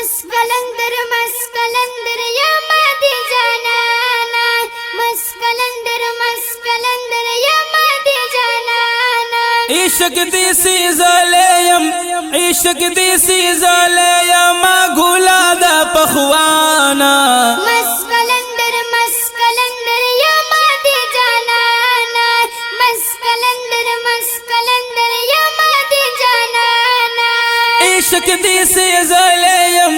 मस्कलंदर मस्कलंदर या मदी जानाना मस्कलंदर या मदी जानाना इश्क दिसी ज़लेयम इश्क दिसी ज़लेयम गुला दा पखवाना मस्कलंदर या मदी जानाना मस्कलंदर या मदी जानाना इश्क दिसी ज़लेयम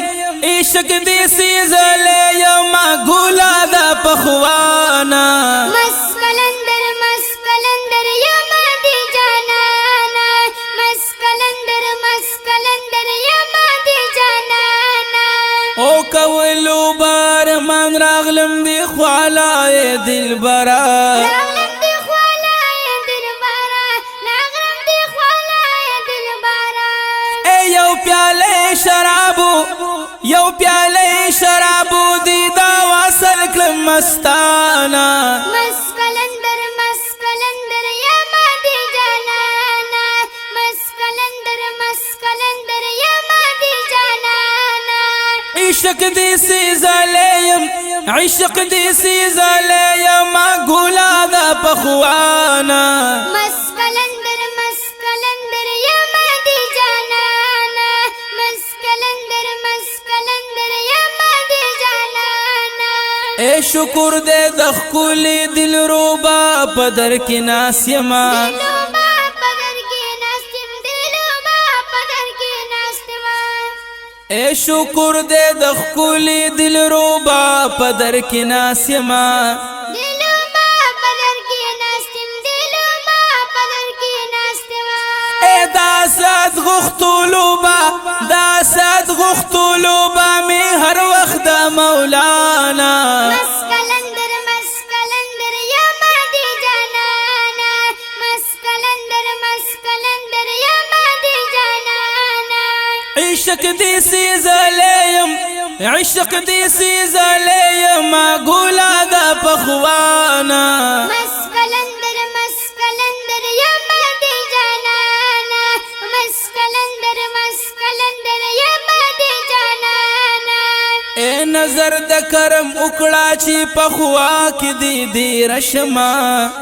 इश्क दिसी ज़लेयम गुला दा पखवाना मस्कलंदर या मदी जानाना मस्कलंदर या मदी जानाना ओ कवलू बार मन रागलम दी ख्वालाए दिलबरा रागलम दी ख्वालाए दिलबरा रागलम दी ख्वालाए दिलबरा ए यौ प्याले शराबू दी दावा सलकलम मस्ताना मस्कलंदर या मदी जानाना मस्कलंदर या मदी जानाना इश्क दिसी ज़लेयम इश्क दिसी ज़लेयम गुला दा पखवाना मस्कलंदर या मदी जानाना मस्कलंदर या मदी जानाना ए शुक्र दे दखकुली दिल रूबा पदर की नासिमा दिलुमा पदर की नास्तिम दिलुमा पदर की नास्तिमा ए शुक्र दे दखकुली दिल रूबा पदर की नासिमा दिलुमा पदर की नास्तिम दिलुमा पदर की नास्तिमा ए दासद गुख्तुलुबा में हर वक्त मौलाना मस्कलंदर या मदी जानाना मस्कलंदर या मदी जानाना इश्क दिसी ज़लेयम इश्क दिसी ज़लेयम गुला दा पखवाना मस्कलंदर या मदी जानाना मस्कलंदर या मदी जानाना ए नजर द करम उकड़ा ची पखवा की दीदी रशमा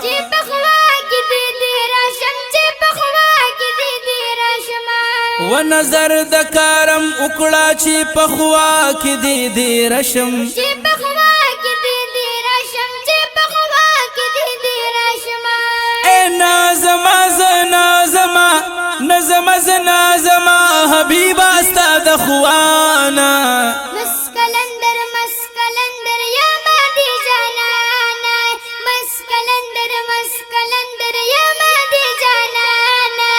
जी पखवा की दीदी रशम जी पखवा की दीदी रशमा व नजर द करम उकड़ा ची पखवा की दीदी रशम जी पखवा की दीदी रशम जी पखवा की दीदी रशमा ए नाज़मा नाज़मा हबीबा स्ता दखवाना मस्कलंदर या मदी जानाना मस्कलंदर या मदी जानाना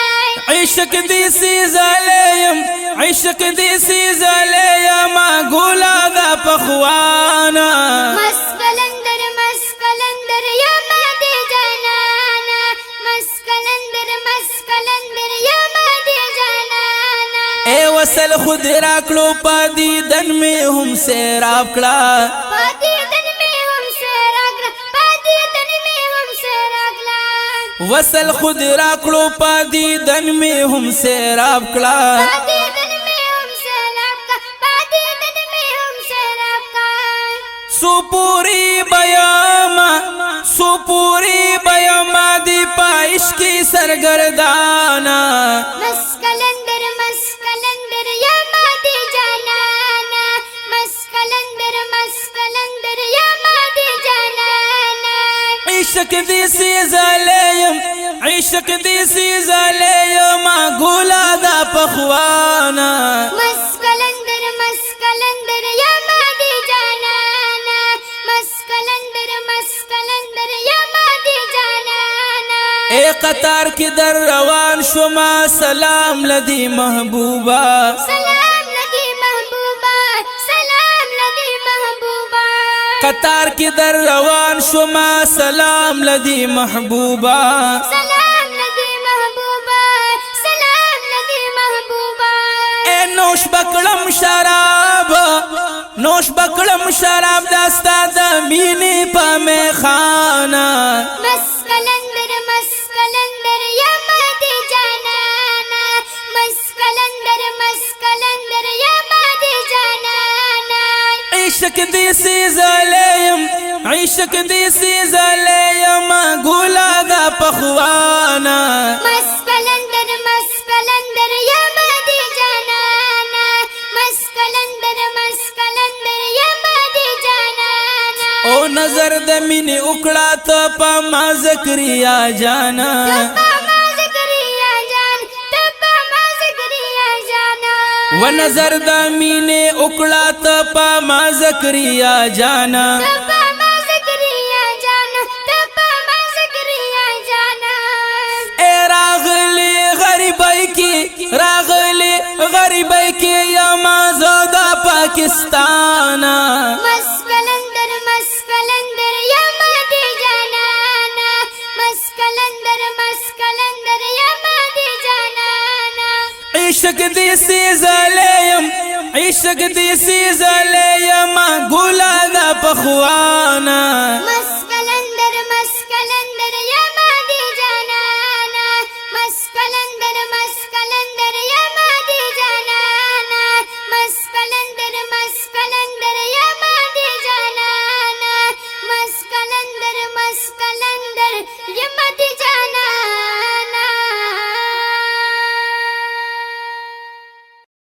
इश्क दिसी ज़लेयम गुला दा पखवाना मस्कलंदर या मदी जानाना मस्कलंदर या मदी जानाना ए वसल खुद राकड़ो पादी दन में हम से राकड़ा पादी तन में हमसे रागला पादी तन में हमसे रागला वसल खुद राकड़ो पादी दन में हम से राकड़ा पादी तन में हमसे रागला पादी तन में हमसे रागला सुपूरी बयामा दी पाइश की सरगर्दाना मस्कलंदर या मदी जानाना मस्कलंदर या मदी जानाना इश्क दिसी ज़लेयम गुला दा पखवाना मस्कलंदर या मदी जानाना मस्कलंदर या मदी जानाना ए कतार की दर रवान शुमा सलाम लदी महबूबा सलाम लदी महबूबा सलाम लदी महबूबा कतार की दर रवान शुमा सलाम लदी महबूबा सलाम लदी महबूबा सलाम लदी महबूबा ए नोश बकड़म शराब दस्ता दमीनी पा में खाना मस्कलंदर या मदी जानाना मस्कलंदर या मदी जानाना عشق دی سی زلیم عشق دی سی زلیم ګولا دا پخوانا مسکلندر مسکلندر یا مدی جانانا مسکلندر مسکلندر یا مدی جانانا او نظر د مینې وکړه ته په ما زکریا جانا و نظر د مینې وکړه ته په ما زکریا جانا اے راغلی غریبی کی راغلی غریبی کی یما زودا پاکستانا مسکلندر مسکلندر یا مدی جانانا مسکلندر مسکلندر یا مدی جانانا عشق دی سی زلیم عشق دی سی زلیم ګولا دا پخوانا